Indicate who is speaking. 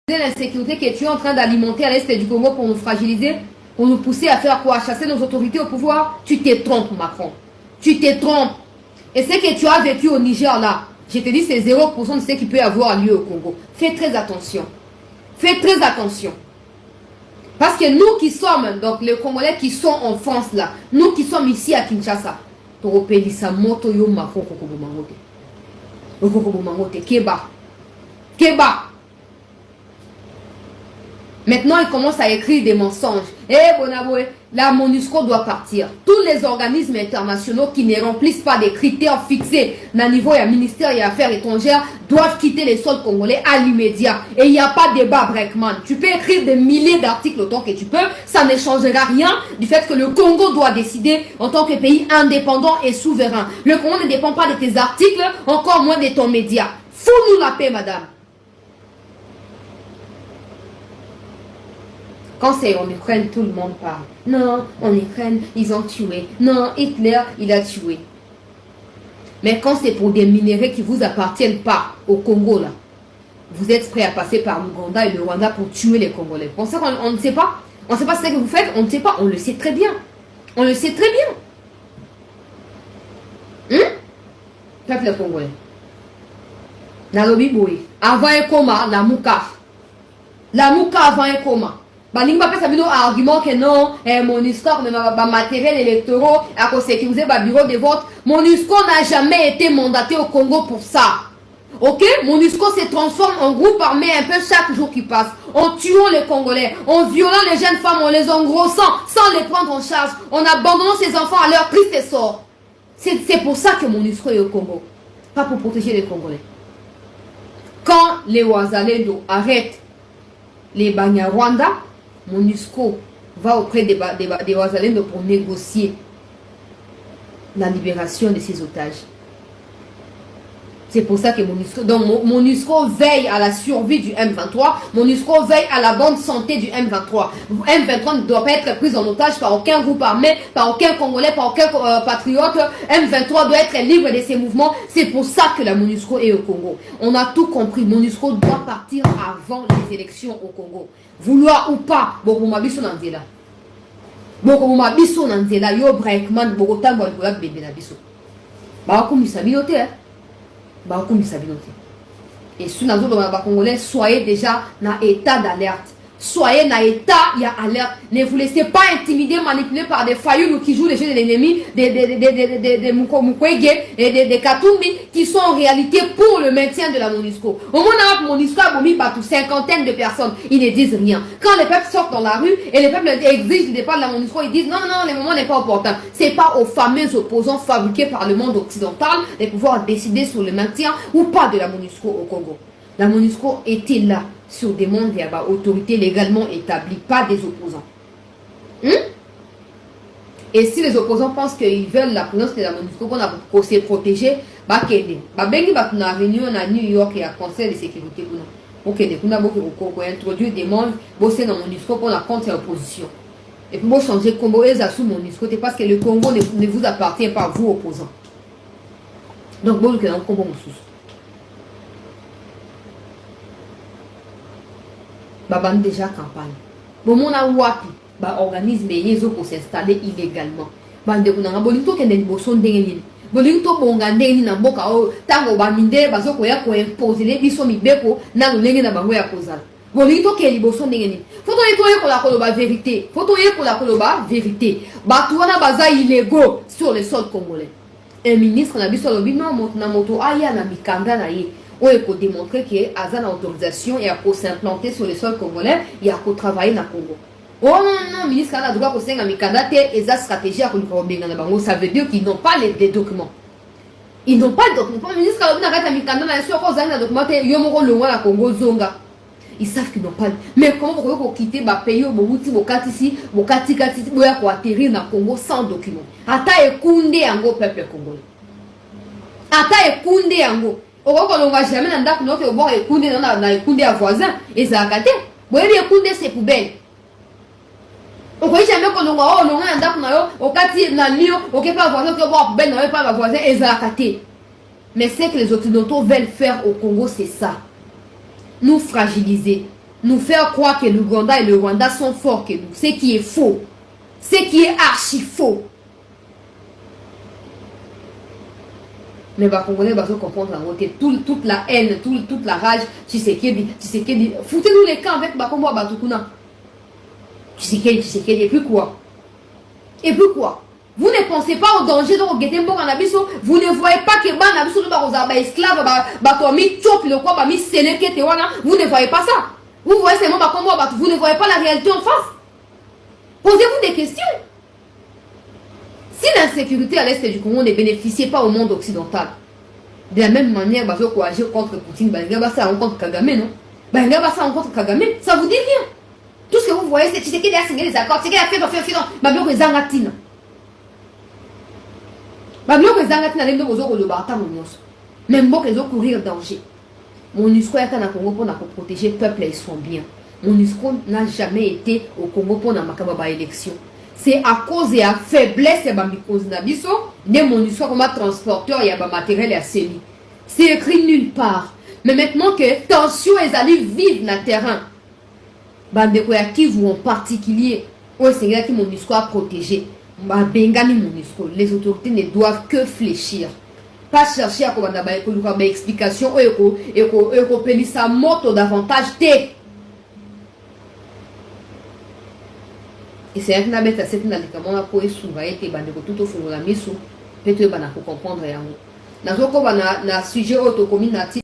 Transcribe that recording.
Speaker 1: l'insécurité que tu es en train d'alimenter à l'est du Congo pour nous fragiliser, pour nous pousser à faire quoi? À chasser nos autorités au pouvoir? Tu te trompes, Macron. Tu te trompes. Et ce que tu as vécu au Niger là, je te dis, c'est 0% de ce qui peut avoir lieu au Congo. Fais très attention. Fais très attention. Parce que nous qui sommes, donc les Congolais qui sont en France là, nous qui sommes ici à Kinshasa, Keba. Keba. Maintenant, ils commencent à écrire des mensonges. Eh, Bonaboué, la MONUSCO doit partir. Tous les organismes internationaux qui ne remplissent pas des critères fixés au niveau du ministère des Affaires étrangères doivent quitter les sols congolais à l'immédiat. Et il n'y a pas de débat, Breckman. Tu peux écrire des milliers d'articles autant que tu peux. Ça ne changera rien du fait que le Congo doit décider en tant que pays indépendant et souverain. Le Congo ne dépend pas de tes articles, encore moins de ton média. Fous-nous la paix, madame. Quand c'est en Ukraine, tout le monde parle. Non, en Ukraine, ils ont tué. Non, Hitler, il a tué. Mais quand c'est pour des minéraux qui ne vous appartiennent pas au Congo, là, vous êtes prêts à passer par l'Ouganda et le Rwanda pour tuer les Congolais. Pour ça qu'on ne sait pas. On ne sait pas ce que vous faites, on ne sait pas. On le sait très bien. On le sait très bien. Peuple congolais. Nalobi Boy. Avant un coma, la Mouka. La Mouka avant un coma. Baning ba pesa bino argument que non, MONUSCO ma matériel électoraux à cause sécuriser ba bureau de vote. MONUSCO n'a jamais été mandaté au Congo pour ça. Ok, MONUSCO se transforme en groupe armé un peu chaque jour qui passe, en tuant les Congolais, en violant les jeunes femmes, en les engrossant, sans les prendre en charge, en abandonnant ces enfants à leur triste sort. C'est pour ça que MONUSCO est au Congo, pas pour protéger les Congolais. Quand les Wazalendo arrêtent les Banyarwanda, MONUSCO va auprès des Wazalendo pour négocier la libération de ces otages. C'est pour ça que MONUSCO veille à la survie du M23. MONUSCO veille à la bonne santé du M23. M23 ne doit pas être pris en otage par aucun groupe armé, par aucun Congolais, par aucun patriote. M23 doit être libre de ses mouvements. C'est pour ça que la MONUSCO est au Congo. On a tout compris. MONUSCO doit partir avant les élections au Congo. Vouloir ou pas, Bokumabiso Nanzela. Bokumabiso Nanzela, yo Breckman, Bogotan, Bogotan, bébé Nabiso. Bakumisa binote, hein. Et si nous avons des Congolais, soyez déjà dans état d'alerte. Soyez dans état, il y a alerte. Ne vous laissez pas intimider, manipuler par des faillots qui jouent les jeux de l'ennemi, des Mukwege et des Katumbi qui sont en réalité pour le maintien de la MONUSCO. Au moment où MONUSCO a mis une cinquantaine de personnes, ils ne disent rien. Quand les peuples sortent dans la rue et les peuples exigent le départ de la MONUSCO, ils disent non, le moment n'est pas opportun. Ce n'est pas aux fameux opposants fabriqués par le monde occidental de pouvoir décider sur le maintien ou pas de la MONUSCO au Congo. La MONUSCO était là sur des mondes et autorités légalement établies, pas des opposants. Et si les opposants pensent qu'ils veulent la présence de la MONUSCO pour se protéger, bah qu'aider. Bah bengi bah na réunion à New York et à Conseil de sécurité pour que des kuna pour introduire des membres bosser dans MONUSCO pour la contre-opposition. Et puis pour changer le Congo et sous MONUSCO, c'est parce que le Congo ne vous appartient pas, vous opposants. Donc bon que dans le Congo sous. Baban déjà campagne. Bon, mon a wapi, ba organisme yezo pour s'installer illégalement. Bande kuna bolinto kende boson dengeni. Bolinto bonga ndeni na mboka o tango ba minde bazo ko ya ko imposer les biso mibeko na lolenge na bango ya kozala. Bolinto ke liboson dengeni. Foto yeko ko la koloba vérité. Foto yeko la koloba vérité. Ba tuana baza illégaux sur le sol congolais. Un ministre na biso lobi non na moto aya na mikanda na ye. On peut démontrer qu'il y a une autorisation et pour s'implanter sur le sol congolais, il y a pour travailler dans le Congo. Oh non, le ministre a le droit de faire une et sa stratégie à ça veut dire qu'ils n'ont pas les documents. Ils n'ont pas de documents. Le ministre a le droit de Congo Zonga. Ils savent qu'ils n'ont pas. Mais comment vous pouvez quitter le pays au atterrir dans le Congo sans documents? Ata ekunde yango peuple congolais. Ata ekunde yango. On va jamais dans le monde où on écouter dans écouter à voisin et ça a gâté. Vous voyez écouter ses poubelles. On va jamais qu'on va dans au quartier dans le lieu au pas voisin que voir poubelle non pas voisin et ça a gâté. Mais ce que les occidentaux veulent faire au Congo c'est ça. Nous fragiliser, nous faire croire que l'Ouganda et le Rwanda sont forts que nous. Ce qui est faux. Ce qui est archi faux. Mais les Congolais vont comprendre toute la haine, toute la rage, Tshisekedi, foutez-nous les camps avec Bakombo Batukuna. Tshisekedi, et puis quoi? Et puis quoi? Vous ne pensez pas au danger de Getembo Kanabiso, vous ne voyez pas que Banabiso est esclave, vous ne voyez pas ça. Vous voyez seulement Bakombo Batukuna, vous ne voyez pas la réalité en face. Posez-vous des questions. Si l'insécurité à l'est du Congo ne bénéficiait pas au monde occidental, de la même manière, bah, je agir contre Poutine, bah, ça contre Kagame, non? Bah, ça contre Kagame, ça vous dit rien. Tout ce que vous voyez, c'est qu'il a signé les accords, c'est qu'il a fait, bah, bien que Zangatine. Bah, bien que Zangatine, elle est dans le bâtard, même bon qu'ils ont courir danger. MONUSCO est en Congo pour protéger le peuple et son bien. MONUSCO n'a jamais été au Congo pour la élection. C'est à cause de la faiblesse de Bamikoznabiso, de MONUSCO comme transporteur et de matériel à semi. C'est écrit nulle part. Mais maintenant que tension et allés vivre dans le terrain, Bandeko ya Kivu en particulier, au Seigneur qui MONUSCO a protégé, Bengani MONUSCO, les autorités ne doivent que fléchir. Pas chercher à avoir une explication ou payer sa moto davantage. Et c'est un peu de cette année que on a pu surveiller que bande tout au fond de la mission peut-être bana comprendre ya. Na zoko bana na sujet auto community